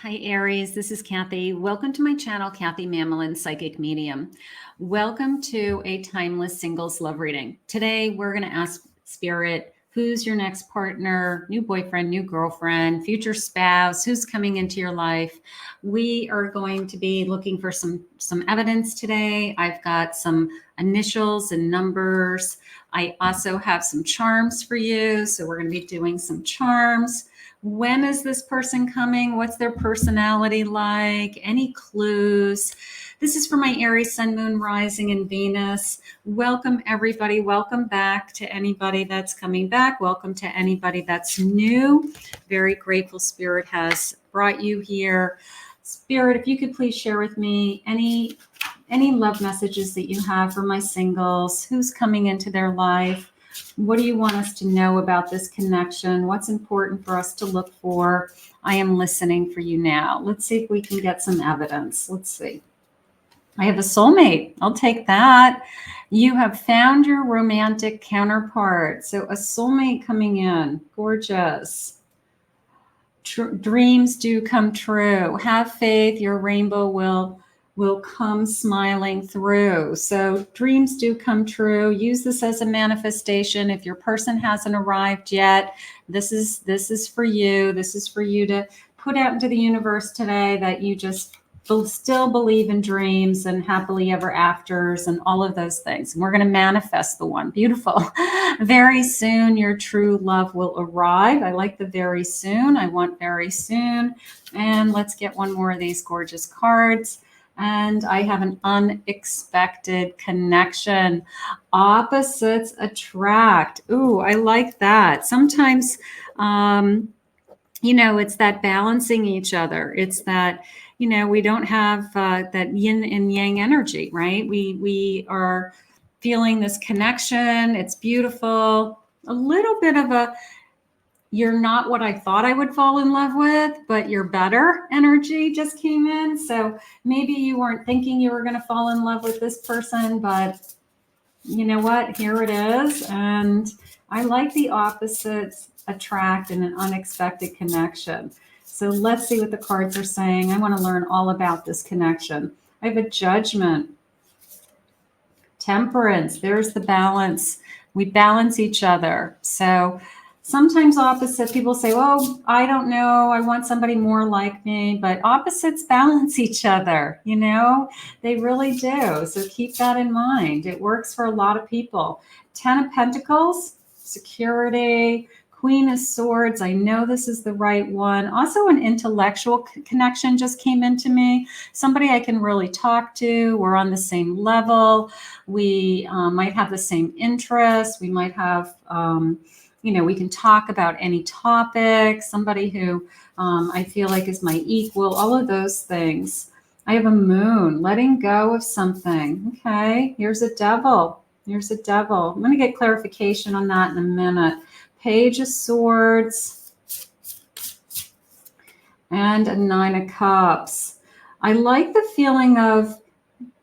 Hi, Aries. This is Kathy. Welcome to my channel, Kathy Mamolen, Psychic Medium. Welcome to a timeless singles love reading. Today, we're going to ask Spirit, who's your next partner, new boyfriend, new girlfriend, future spouse, who's coming into your life. We are going to be looking for some evidence today. I've got some initials and numbers. I also have some charms for you. So we're going to be doing some charms. When is this person coming? What's their personality like? Any clues? This is for my Aries, Sun, Moon, Rising, and Venus. Welcome, everybody. Welcome back to anybody that's coming back. Welcome to anybody that's new. Very grateful Spirit has brought you here. Spirit, if you could please share with me any love messages that you have for my singles. Who's coming into their life? What do you want us to know about this connection? What's important for us to look for? I am listening for you now. Let's see if we can get some evidence. Let's see. I have a soulmate. I'll take that. You have found your romantic counterpart. So a soulmate coming in. Gorgeous. Dreams do come true. Have faith. Your rainbow will come smiling through. So dreams do come true. Use this as a manifestation. If your person hasn't arrived yet, this is for you. This is for you to put out into the universe today, that you just still believe in dreams and happily ever afters and all of those things. And we're going to manifest the one. Beautiful. Very soon, your true love will arrive. I like the very soon. I want very soon. And let's get one more of these gorgeous cards. And I have an unexpected connection. Opposites attract. Ooh, I like that. Sometimes, it's that balancing each other. It's that, we don't have that yin and yang energy, right? We are feeling this connection. It's beautiful. A little bit of a, you're not what I thought I would fall in love with, but you're better energy just came in. So maybe you weren't thinking you were going to fall in love with this person, but you know what? Here it is. And I like the opposites attract and an unexpected connection. So let's see what the cards are saying. I want to learn all about this connection. I have a Judgment. Temperance. There's the balance. We balance each other. So sometimes opposite people say, well, I don't know, I want somebody more like me, but opposites balance each other, they really do. So keep that in mind. It works for a lot of people. 10 of Pentacles, security. Queen of Swords. I know this is the right one. Also an intellectual connection just came into me. Somebody I can really talk to. We're on the same level. We might have the same interests. We might have... we can talk about any topic, somebody who I feel like is my equal, all of those things. I have a Moon, letting go of something. Okay, here's a Devil. Here's a Devil. I'm going to get clarification on that in a minute. Page of Swords and a Nine of Cups. I like the feeling of,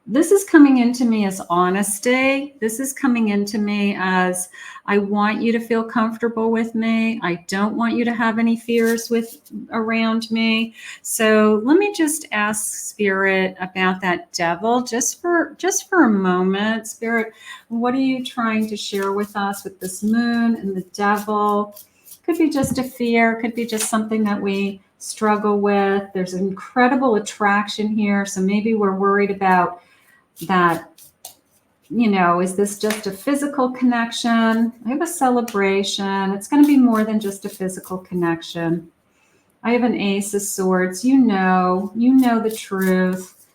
this is coming into me as honesty. This is coming into me as, I want you to feel comfortable with me. I don't want you to have any fears around me. So let me just ask Spirit about that Devil just for a moment. Spirit, what are you trying to share with us with this Moon and the Devil? Could be just a fear, could be just something that we struggle with. There's incredible attraction here. So maybe we're worried about that, is this just a physical connection? I have a Celebration. It's going to be more than just a physical connection. I have an Ace of Swords. You know the truth.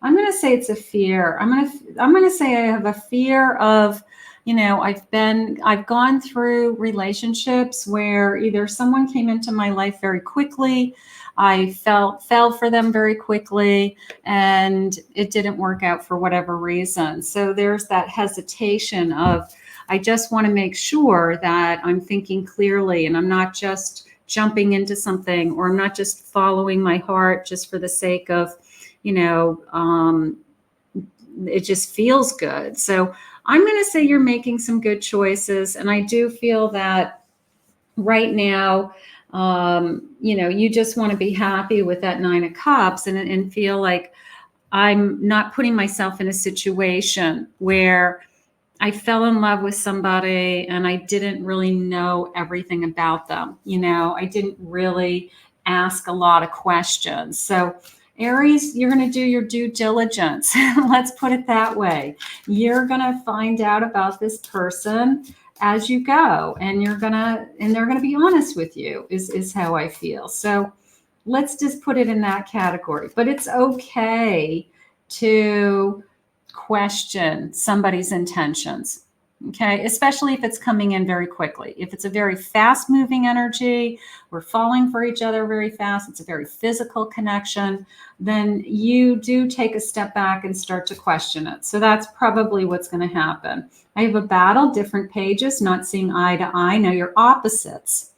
I'm going to say it's a fear. I'm going to say I have a fear of, I've gone through relationships where either someone came into my life very quickly, I fell for them very quickly, and it didn't work out for whatever reason. So there's that hesitation of, I just want to make sure that I'm thinking clearly and I'm not just jumping into something, or I'm not just following my heart just for the sake of, it just feels good. So I'm going to say you're making some good choices. And I do feel that right now, you just want to be happy with that Nine of Cups and feel like I'm not putting myself in a situation where I fell in love with somebody and I didn't really know everything about them. I didn't really ask a lot of questions. So Aries, you're going to do your due diligence. Let's put it that way. You're going to find out about this person as you go, and they're going to be honest with you is how I feel. So let's just put it in that category. But it's okay to question somebody's intentions. Okay, especially if it's coming in very quickly. If it's a very fast moving energy, we're falling for each other very fast, it's a very physical connection, then you do take a step back and start to question it. So that's probably what's going to happen. I have a battle, different pages, not seeing eye to eye. Now you're opposites.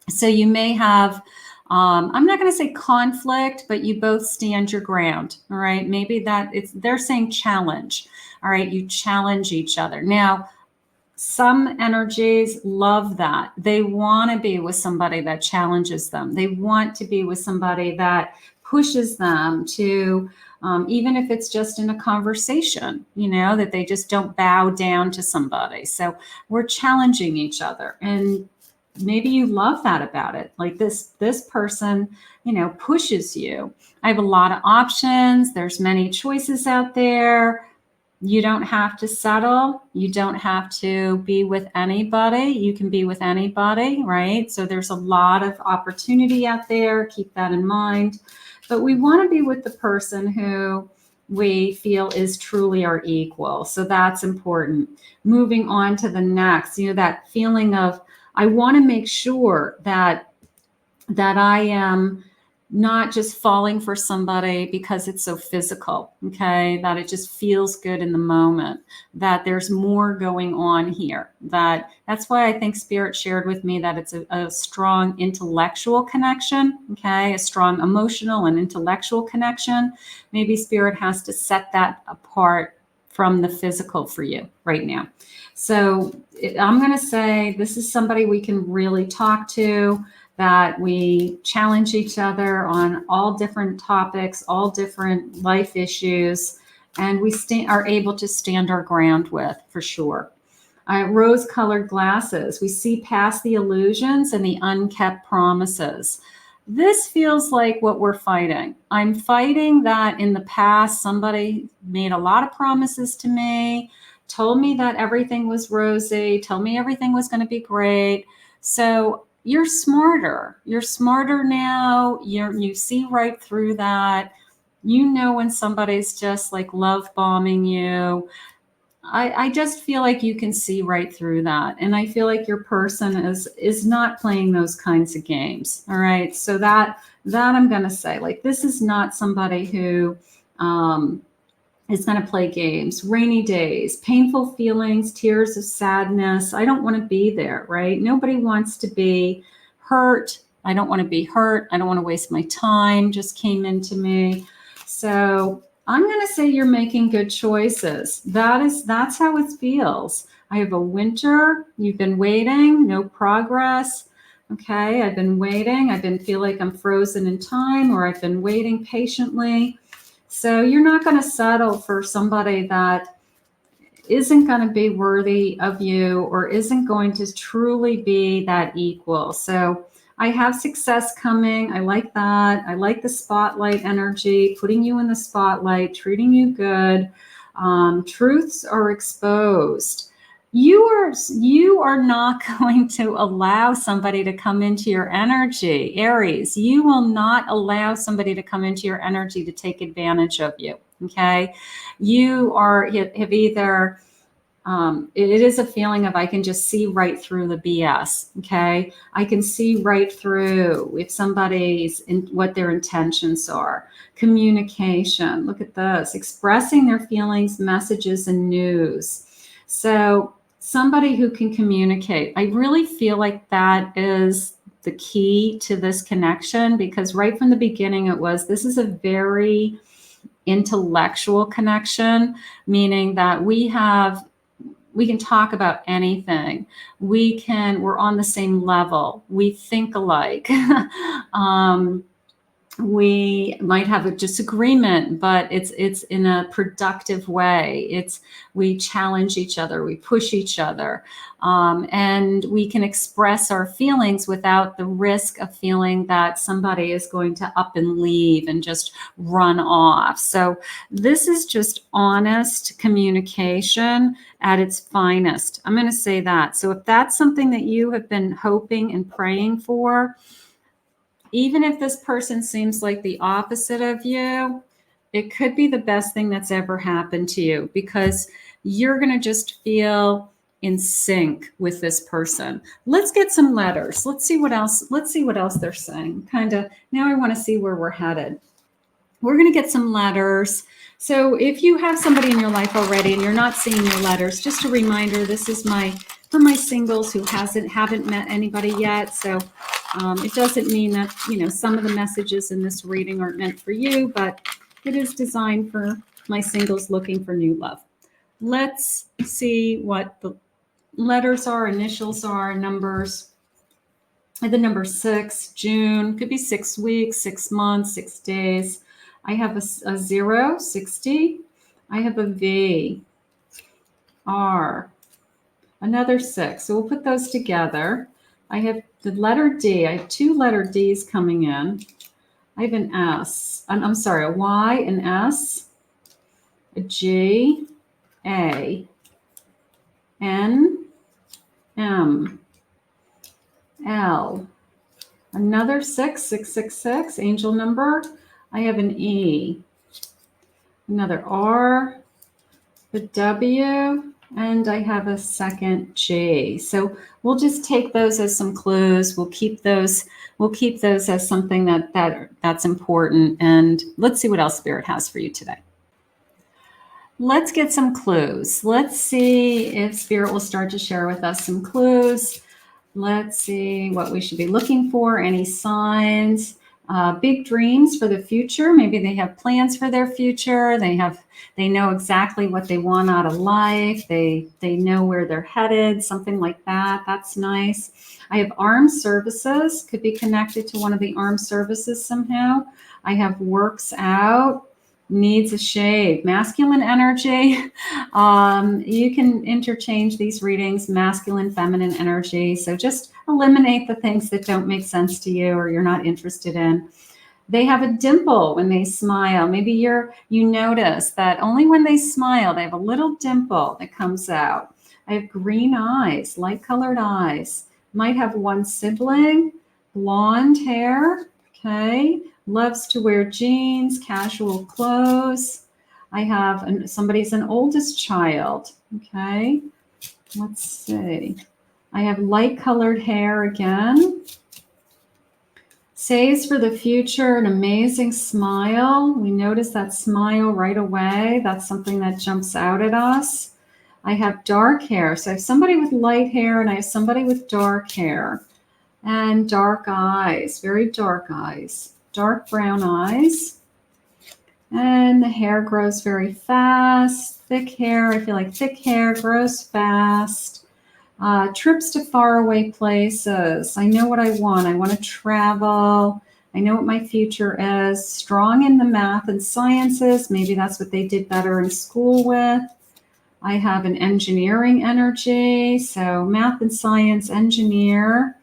So you may have, I'm not going to say conflict, but you both stand your ground. All right. Maybe they're saying challenge. All right. You challenge each other. Now, some energies love that. They want to be with somebody that challenges them. They want to be with somebody that pushes them to, even if it's just in a conversation, that they just don't bow down to somebody. So we're challenging each other. And maybe you love that about it. Like this person, pushes you. I have a lot of options. There's many choices out there. You don't have to settle. You don't have to be with anybody. You can be with anybody, right? So there's a lot of opportunity out there. Keep that in mind. But we want to be with the person who we feel is truly our equal. So that's important. Moving on to the next, that feeling of, I want to make sure that I am not just falling for somebody because it's so physical, okay? That it just feels good in the moment, that there's more going on here. That's why I think Spirit shared with me that it's a strong intellectual connection, okay? A strong emotional and intellectual connection. Maybe Spirit has to set that apart from the physical for you right now. So I'm going to say this is somebody we can really talk to, that we challenge each other on all different topics, all different life issues, and we are able to stand our ground with, for sure. Rose-colored glasses. We see past the illusions and the unkept promises. This feels like what we're fighting. I'm fighting that in the past, somebody made a lot of promises to me, told me that everything was rosy, told me everything was going to be great. So you're smarter. You're smarter now. You see right through that. When somebody's just like love bombing you. I just feel like you can see right through that. And I feel like your person is not playing those kinds of games. All right. So that I'm going to say, like, this is not somebody who is going to play games. Rainy days, painful feelings, tears of sadness. I don't want to be there, right? Nobody wants to be hurt. I don't want to be hurt. I don't want to waste my time. Just came into me. So I'm going to say you're making good choices. That's how it feels. I have a winter. You've been waiting, no progress. Okay, I've been waiting. feel like I'm frozen in time, or I've been waiting patiently. So you're not going to settle for somebody that isn't going to be worthy of you or isn't going to truly be that equal. So I have success coming. I like that. I like the spotlight energy, putting you in the spotlight, treating you good. Truths are exposed. You are not going to allow somebody to come into your energy, Aries. You will not allow somebody to come into your energy to take advantage of you. Okay, you have either. It is a feeling of I can just see right through the BS. Okay, I can see right through if somebody's what their intentions are. Communication. Look at this, expressing their feelings, messages, and news. So somebody who can communicate. I really feel like that is the key to this connection, because right from the beginning this is a very intellectual connection, meaning that we have talk about anything. We're on the same level. We think alike. We might have a disagreement, but it's in a productive way. We challenge each other, we push each other, and we can express our feelings without the risk of feeling that somebody is going to up and leave and just run off. So this is just honest communication at its finest. I'm going to say that. So if that's something that you have been hoping and praying for, even if this person seems like the opposite of you, it could be the best thing that's ever happened to you, because you're going to just feel in sync with this person. Let's get some letters. Let's see what else they're saying. Kind of, now I want to see where we're headed. We're going to get some letters. So if you have somebody in your life already and you're not seeing your letters, just a reminder, this is for my singles who haven't met anybody yet. So it doesn't mean that, some of the messages in this reading aren't meant for you, but it is designed for my singles looking for new love. Let's see what the letters are, initials are, numbers. I have the number 6, June, could be 6 weeks, 6 months, 6 days. I have a 0, 60. I have a V, R, another 6. So we'll put those together. I have the letter D. I have 2 letter Ds coming in. I have an S. I'm sorry, a Y, an S, a G, A, N, M, L, another 6, 666, angel number. I have an E, another R, the W, and I have a second G. So we'll just take those as some clues. We'll keep those as something that's important. And let's see what else Spirit has for you today. Let's get some clues. Let's see if Spirit will start to share with us some clues. Let's see what we should be looking for, any signs, big dreams for the future. Maybe they have plans for their future. They know exactly what they want out of life. They know where they're headed, something like that. That's nice. I have armed services, could be connected to one of the armed services somehow. I have works out, needs a shave, masculine energy. You can interchange these readings, masculine, feminine energy. So just eliminate the things that don't make sense to you or you're not interested in. They have a dimple when they smile. Maybe you notice that only when they smile, they have a little dimple that comes out. I have green eyes, light colored eyes. Might have one sibling, blonde hair, okay. Loves to wear jeans, casual clothes. I have somebody's an oldest child. Okay, let's see. I have light colored hair again. Says for the future, an amazing smile. We notice that smile right away. That's something that jumps out at us. I have dark hair. So I have somebody with light hair and I have somebody with dark hair. And dark eyes, very dark eyes. Dark brown eyes, and the hair grows very fast. Thick hair, I feel like thick hair grows fast. Trips to faraway places. I know what I want. I want to travel. I know what my future is. Strong in the math and sciences. Maybe that's what they did better in school with. I have an engineering energy. So math and science, engineer.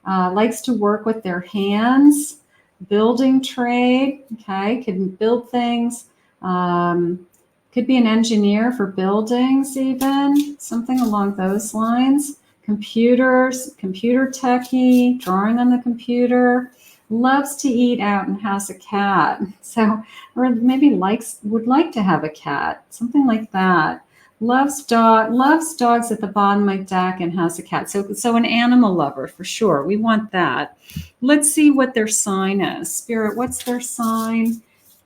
Likes to work with their hands. Building trade, okay, can build things. Could be an engineer for buildings even, something along those lines. Computers, computer techie, drawing on the computer. Loves to eat out and has a cat. So, or maybe would like to have a cat, something like that. Loves dogs at the bottom of my deck and has a cat. So an animal lover for sure. We want that. Let's see what their sign is. Spirit, what's their sign?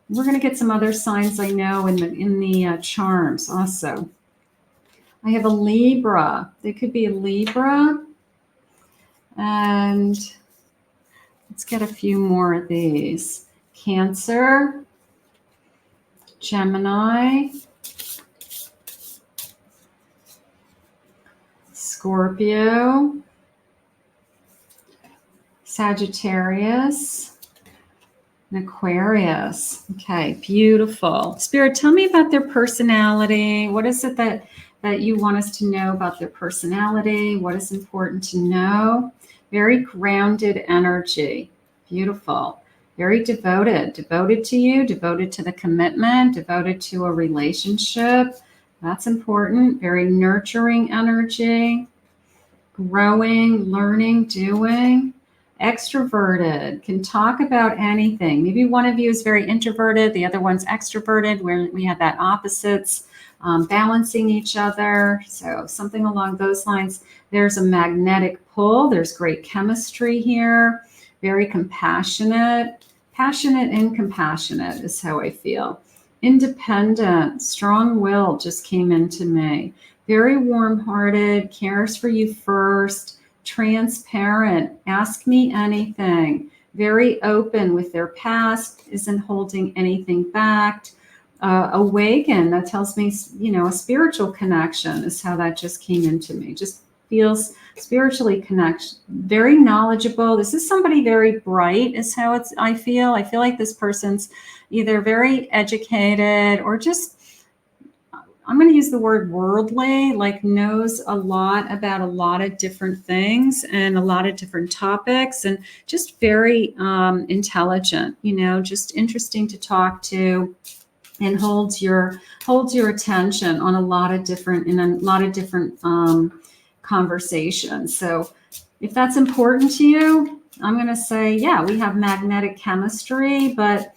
We're going to get some other signs I know in the charms also. I have a Libra. They could be a Libra. And let's get a few more of these. Cancer, Gemini, Scorpio, Sagittarius, and Aquarius. Okay, beautiful. Spirit, tell me about their personality. What is it that you want us to know about their personality? What is important to know? Very grounded energy. Beautiful. Very devoted. Devoted to you, devoted to the commitment, devoted to a relationship. That's important. Very nurturing energy. Growing, learning, doing. Extroverted, can talk about anything. Maybe one of you is very introverted, the other one's extroverted, where we have that opposites balancing each other. So something along those lines. There's a magnetic pull. There's great chemistry here. Very compassionate. Passionate and compassionate is how I feel. Independent, strong-willed just came into me. Very warm-hearted, cares for you first. Transparent, ask me anything. Very open with their past, isn't holding anything back. Awaken, that tells me, a spiritual connection is how that just came into me. Just feels spiritually connected. Very knowledgeable. This is somebody very bright is how I feel. I feel like this person's either very educated or just, I'm going to use the word worldly, like knows a lot about a lot of different things and a lot of different topics, and just very intelligent, just interesting to talk to, and holds your attention on a lot of different conversations. So if that's important to you, I'm going to say, yeah, we have magnetic chemistry, but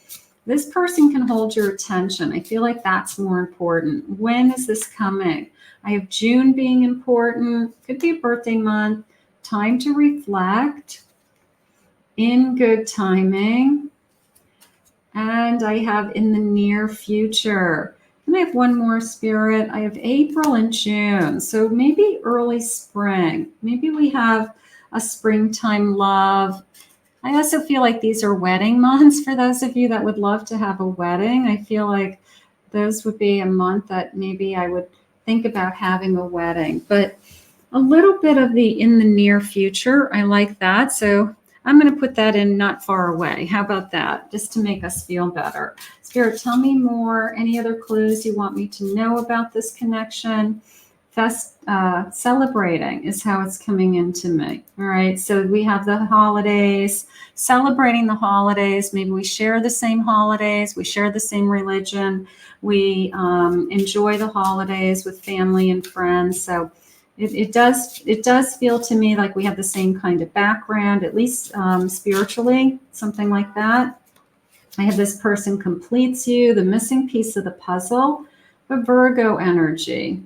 this person can hold your attention. I feel like that's more important. When is this coming? I have June being important. Could be a birthday month. Time to reflect. In good timing. And I have in the near future. And I have one more, Spirit. I have April and June. So maybe early spring. Maybe we have a springtime love. I also feel like these are wedding months for those of you that would love to have a wedding. I feel like those would be a month that maybe I would think about having a wedding. But a little bit of the in the near future, I like that. So I'm going to put that in not far away. How about that? Just to make us feel better. Spirit, tell me more. Any other clues you want me to know about this connection? Celebrating is how it's coming into me. All right. So we have the holidays, celebrating the holidays. Maybe we share the same holidays. We share the same religion. We enjoy the holidays with family and friends. So it does feel to me like we have the same kind of background, at least spiritually, something like that. I have this person completes you, the missing piece of the puzzle, the Virgo energy.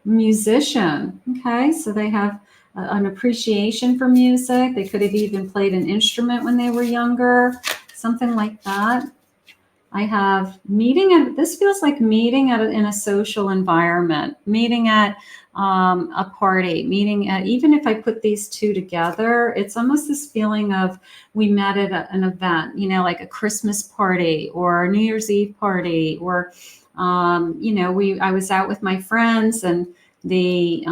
Musician. Okay, so they have an appreciation for music. They could have even played an instrument when they were younger, something like that. I have meeting this feels like meeting in a social environment, meeting at a party, even if I put these two together, it's almost this feeling of we met at an event, like a Christmas party or a New Year's Eve party, or I was out with my friends, and the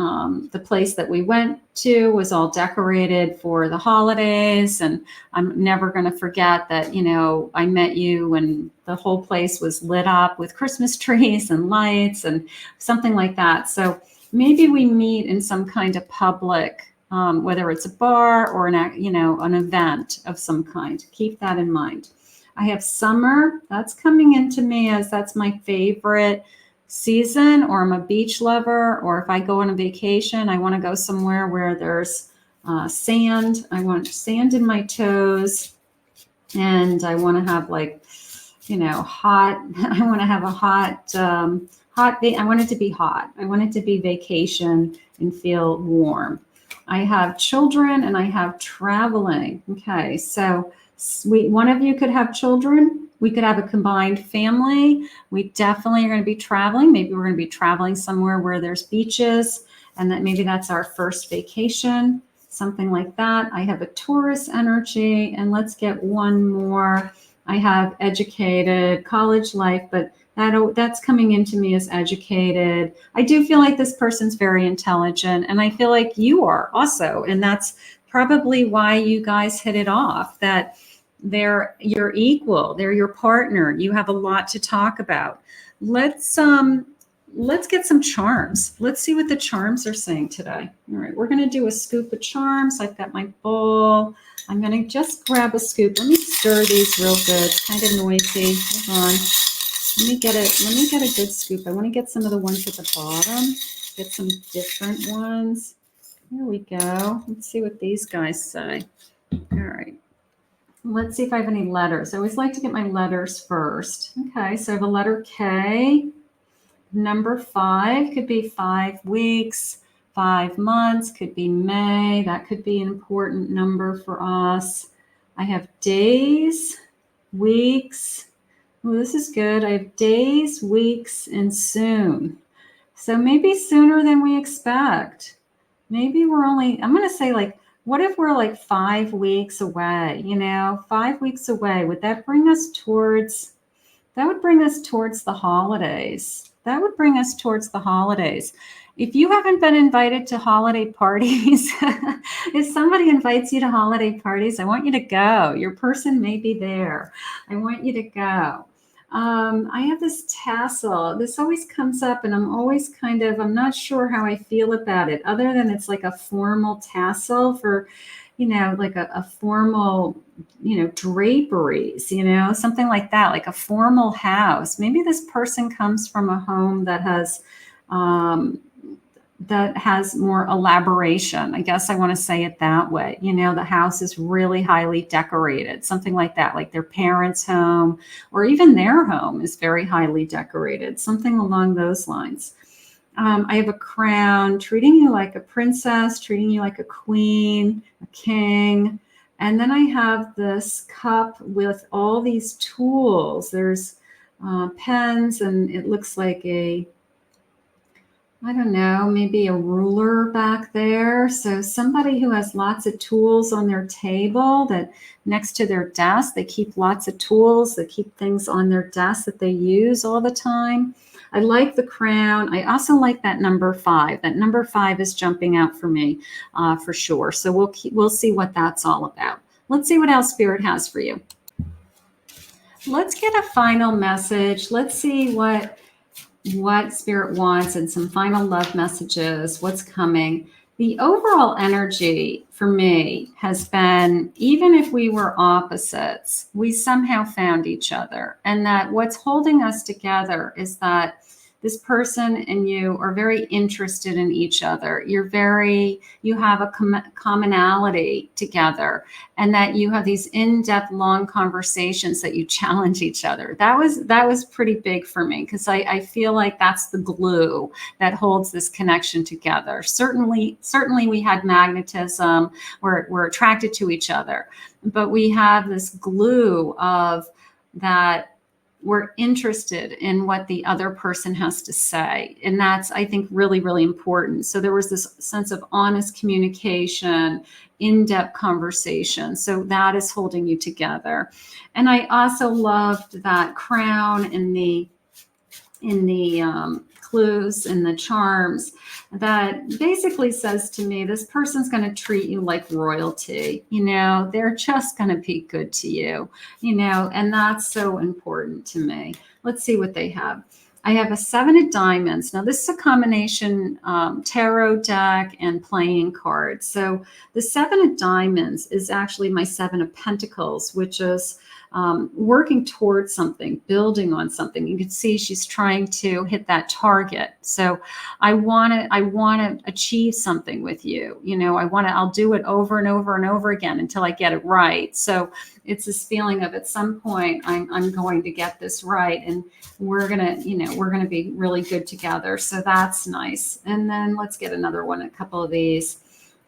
place that we went to was all decorated for the holidays, and I'm never going to forget that, I met you and the whole place was lit up with Christmas trees and lights and something like that. So maybe we meet in some kind of public, whether it's a bar or an event of some kind. Keep that in mind. I have summer. That's coming into me as that's my favorite season, or I'm a beach lover, or if I go on a vacation, I want to go somewhere where there's sand. I want sand in my toes, and I want to have hot. I want to have a hot. I want it to be hot. I want it to be vacation and feel warm. I have children and I have traveling. Okay, so one of you could have children. We could have a combined family. We definitely are going to be traveling. Maybe we're going to be traveling somewhere where there's beaches, and maybe that's our first vacation, something like that. I have a Taurus energy, and let's get one more. I have educated, college life, but that's coming into me as educated. I do feel like this person's very intelligent, and I feel like you are also. And that's probably why you guys hit it off, that they're your equal, they're your partner. You have a lot to talk about. Let's get some charms. Let's see what the charms are saying today. All right, we're going to do a scoop of charms. I've got my bowl. I'm going to just grab a scoop. Let me stir these real good. It's kind of noisy. Hold on. Let me get a good scoop. I want to get some of the ones at the bottom. Get some different ones. Here we go. Let's see what these guys say. All right. Let's see if I have any letters. I always like to get my letters first. Okay, so I have a letter K. Number 5 could be 5 weeks, 5 months, could be May. That could be an important number for us. I have days, weeks. Oh, this is good. I have days, weeks, and soon. So maybe sooner than we expect. Maybe we're only, I'm going to say, like, what if we're like 5 weeks away, 5 weeks away? Would that bring us towards, that would bring us towards the holidays. That would bring us towards the holidays. If you haven't been invited to holiday parties, if somebody invites you to holiday parties, I want you to go. Your person may be there. I want you to go. I have this tassel. This always comes up, and I'm always I'm not sure how I feel about it, other than it's like a formal tassel for, like a formal, draperies, something like that, like a formal house. Maybe this person comes from a home that has more elaboration. I guess I want to say it that way. The house is really highly decorated, something like that, like their parents' home or even their home is very highly decorated, something along those lines. I have a crown, treating you like a princess, treating you like a queen, a king. And then I have this cup with all these tools. There's pens, and it looks like I don't know, maybe a ruler back there. So somebody who has lots of tools on their table, that next to their desk, they keep lots of tools, they keep things on their desk that they use all the time. I like the crown. I also like that number 5. That number 5 is jumping out for me for sure. So we'll see what that's all about. Let's see what else Spirit has for you. Let's get a final message. Let's see what Spirit wants and some final love messages, what's coming. The overall energy for me has been, even if we were opposites, we somehow found each other. And that what's holding us together is that this person and you are very interested in each other. You have a commonality together, and that you have these in-depth, long conversations that you challenge each other. That was pretty big for me, because I feel like that's the glue that holds this connection together. Certainly we had magnetism. We're attracted to each other, but we have this glue of that. We're interested in what the other person has to say. And that's, I think, really, really important. So there was this sense of honest communication, in-depth conversation. So that is holding you together. And I also loved that crown in the clues and the charms that basically says to me, this person's going to treat you like royalty. They're just going to be good to you, and that's so important to me. Let's see what they have. I have a 7 of diamonds. Now, this is a combination tarot deck and playing cards. So the 7 of diamonds is actually my 7 of pentacles, which is working towards something, building on something. You can see she's trying to hit that target. So I want to achieve something with you. I'll do it over and over and over again until I get it right. So it's this feeling of, at some point I'm going to get this right, and we're going to be really good together. So that's nice. And then let's get another one, a couple of these.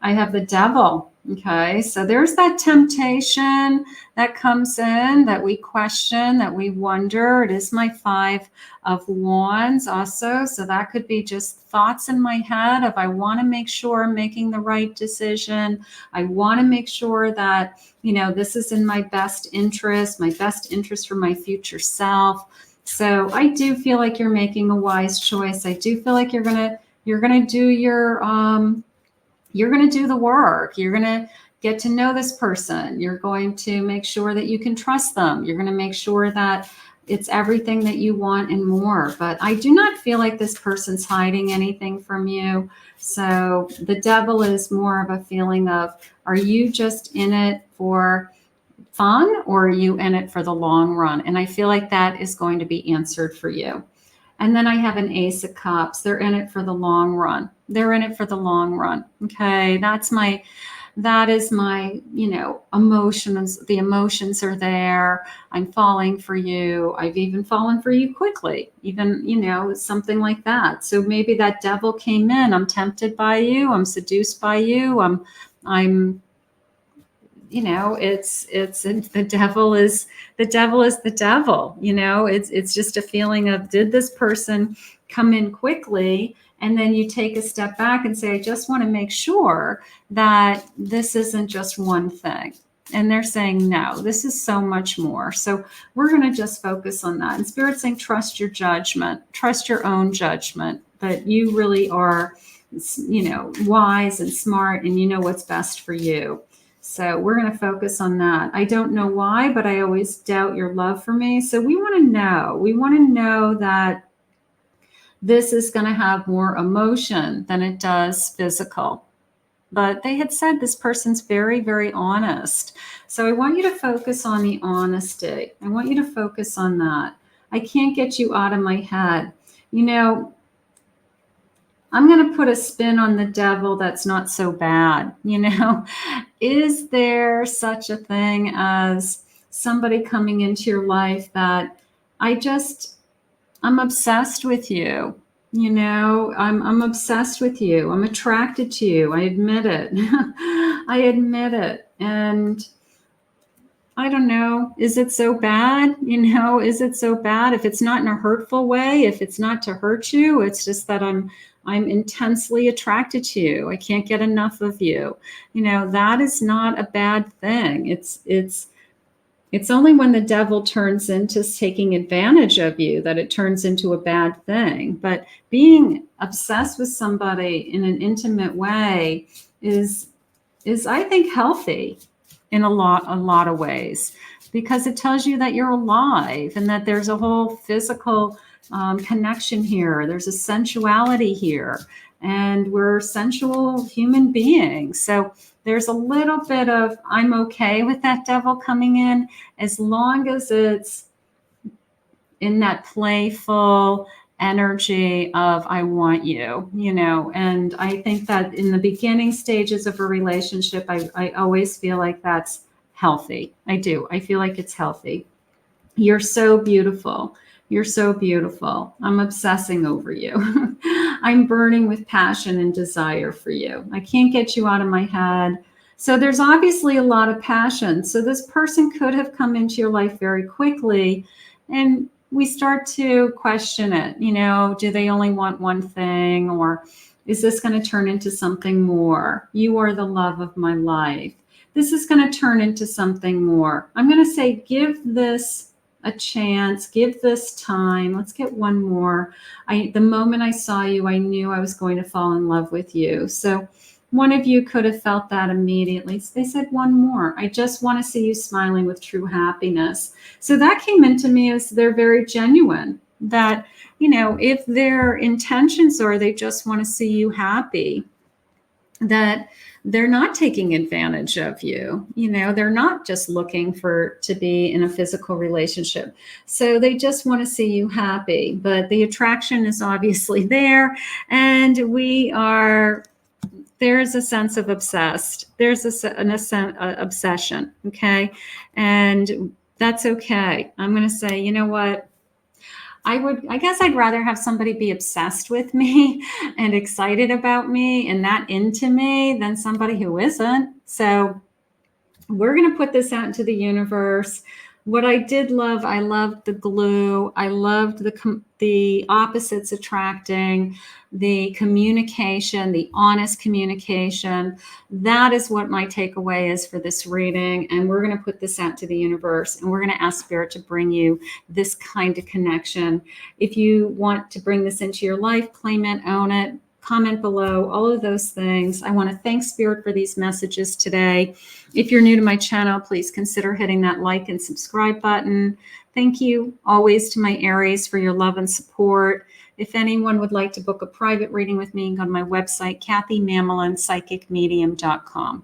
I have the devil. Okay, so there's that temptation that comes in, that we question, that we wonder. It is my 5 of Wands also. So that could be just thoughts in my head of, I want to make sure I'm making the right decision. I want to make sure that, this is in my best interest for my future self. So I do feel like you're making a wise choice. I do feel like you're gonna do you're going to do the work. You're going to get to know this person. You're going to make sure that you can trust them. You're going to make sure that it's everything that you want and more. But I do not feel like this person's hiding anything from you. So the devil is more of a feeling of, are you just in it for fun, or are you in it for the long run? And I feel like that is going to be answered for you. And then I have an Ace of Cups. They're in it for the long run. They're in it for the long run. Okay. That is my, emotions. The emotions are there. I'm falling for you. I've even fallen for you quickly, even, something like that. So maybe that devil came in. I'm tempted by you. I'm seduced by you. I'm it's the devil is the devil. It's just a feeling of, did this person come in quickly? And then you take a step back and say, I just want to make sure that this isn't just one thing. And they're saying, no, this is so much more. So we're going to just focus on that. And Spirit's saying, trust your judgment, trust your own judgment, that you really are, wise and smart, and you know what's best for you. So we're going to focus on that. I don't know why, but I always doubt your love for me. So we want to know that this is going to have more emotion than it does physical. But they had said this person's very, very honest. So I want you to focus on the honesty. I want you to focus on that. I can't get you out of my head. I'm going to put a spin on the devil that's not so bad. Is there such a thing as somebody coming into your life that I'm obsessed with you? I'm obsessed with you. I'm attracted to you. I admit it. I admit it. And I don't know. Is it so bad? Is it so bad? If it's not in a hurtful way, if it's not to hurt you, it's just that I'm intensely attracted to you. I can't get enough of you. That is not a bad thing. It's only when the devil turns into taking advantage of you that it turns into a bad thing. But being obsessed with somebody in an intimate way is I think healthy in a lot of ways, because it tells you that you're alive and that there's a whole physical connection here. There's a sensuality here, and we're sensual human beings. So there's a little bit of, I'm okay with that devil coming in, as long as it's in that playful energy of, I want you, and I think that in the beginning stages of a relationship, I always feel like that's healthy. I do. I feel like it's healthy. You're so beautiful. You're so beautiful. I'm obsessing over you. I'm burning with passion and desire for you. I can't get you out of my head. So there's obviously a lot of passion. So this person could have come into your life very quickly, and we start to question it. Do they only want one thing, or is this going to turn into something more? You are the love of my life. This is going to turn into something more. I'm going to say, give this a chance, give this time. Let's get one more. The moment I saw you, I knew I was going to fall in love with you. So one of you could have felt that immediately. They said one more. I just want to see you smiling with true happiness. So that came into me as they're very genuine. That, if their intentions are they just want to see you happy, that they're not taking advantage of you. They're not just looking to be in a physical relationship. So they just want to see you happy. But the attraction is obviously there. And there's a sense of obsessed. There's an obsession. Okay. And that's okay. I'm going to say, you know what? I guess I'd rather have somebody be obsessed with me and excited about me and that into me than somebody who isn't. So we're going to put this out into the universe. What I did love, I loved the glue. I loved the opposites attracting, the communication, the honest communication. That is what my takeaway is for this reading. And we're going to put this out to the universe, and we're going to ask Spirit to bring you this kind of connection. If you want to bring this into your life, claim it, own it, comment below, all of those things. I want to thank Spirit for these messages today. If you're new to my channel, please consider hitting that like and subscribe button. Thank you always to my Aries for your love and support. If anyone would like to book a private reading with me, go to my website, KathyMamolen, psychicmedium.com.